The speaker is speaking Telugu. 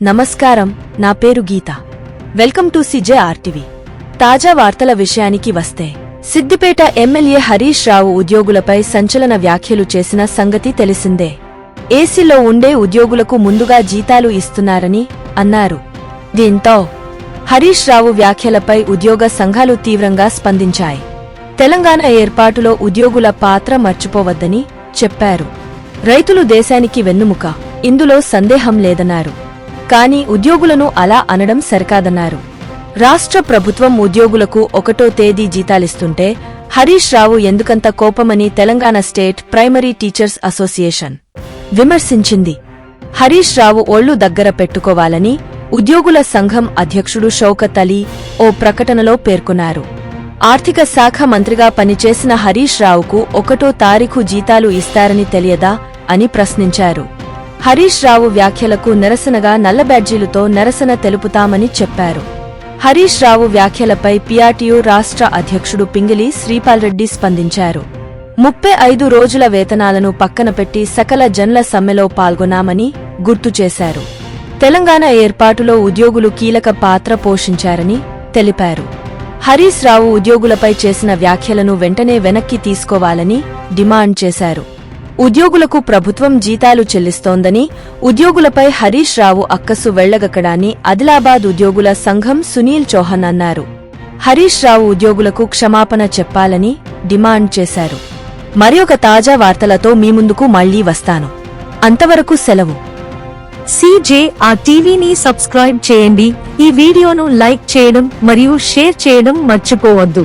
నమస్కారం, నా పేరు గీత. Welcome to CJRTV. తాజా వార్తల విషయానికి వస్తే, సిద్దిపేట ఎమ్మెల్యే హరీష్ రావు ఉద్యోగులపై సంచలన వ్యాఖ్యలు చేసిన సంగతి తెలిసిందే. ఏసీలో ఉండే ఉద్యోగులకు ముందుగా జీతాలు ఇస్తున్నారని అన్నారు. దీంతో హరీష్ రావు వ్యాఖ్యలపై ఉద్యోగ సంఘాలు తీవ్రంగా స్పందించాయి. తెలంగాణ ఏర్పాటులో ఉద్యోగుల పాత్ర మర్చిపోవద్దని చెప్పారు. రైతులు దేశానికి వెన్నుముక, ఇందులో సందేహం లేదన్నారు. కానీ ఉద్యోగులను అలా అనడం సరికాదన్నారు. రాష్ట్ర ప్రభుత్వం ఉద్యోగులకు 1వ తేదీ జీతాలిస్తుంటే హరీష్ రావు ఎందుకంత కోపమని Telangana state primary teachers association విమర్శించింది. హరీష్ రావు ఒళ్లు దగ్గర పెట్టుకోవాలని ఉద్యోగుల సంఘం అధ్యక్షుడు షౌకత్ అలీ ఓ ప్రకటనలో పేర్కొన్నారు. ఆర్థిక శాఖ మంత్రిగా పనిచేసిన హరీష్ రావుకు 1వ తారీఖు జీతాలు ఇస్తారని తెలియదా అని ప్రశ్నించారు. హరీష్ రావు వ్యాఖ్యలకు నిరసనగా నల్ల బ్యాడ్జీలతో నిరసన తెలుపుతామని చెప్పారు. హరీష్ రావు వ్యాఖ్యలపై PRTU రాష్ట్ర అధ్యక్షుడు పింగిలి శ్రీపాల్రెడ్డి స్పందించారు. 35 రోజుల వేతనాలను పక్కనపెట్టి సకల జన్ల సమ్మెలో పాల్గొన్నామని గుర్తు చేశారు. తెలంగాణ ఏర్పాటులో ఉద్యోగులు కీలక పాత్ర పోషించారని తెలిపారు. హరీష్ రావు ఉద్యోగులపై చేసిన వ్యాఖ్యలను వెంటనే వెనక్కి తీసుకోవాలని డిమాండ్ చేశారు. ఉద్యోగులకు ప్రభుత్వం జీతాలు చెల్లిస్తోందని, ఉద్యోగులపై హరీష్ రావు అక్కసు వెళ్లగక్కడాన్ని ఆదిలాబాద్ ఉద్యోగుల సంఘం సునీల్ చౌహాన్ అన్నారు. హరీష్ రావు ఉద్యోగులకు క్షమాపణ చెప్పాలని డిమాండ్ చేశారు. మరొక తాజా వార్తలతో మీ ముందుకు మళ్లీ వస్తాను. అంతవరకు సెలవు. CJRTVని సబ్స్క్రైబ్ చేయండి. ఈ వీడియోను లైక్ చేయడం మరియు షేర్ చేయడం మర్చిపోవద్దు.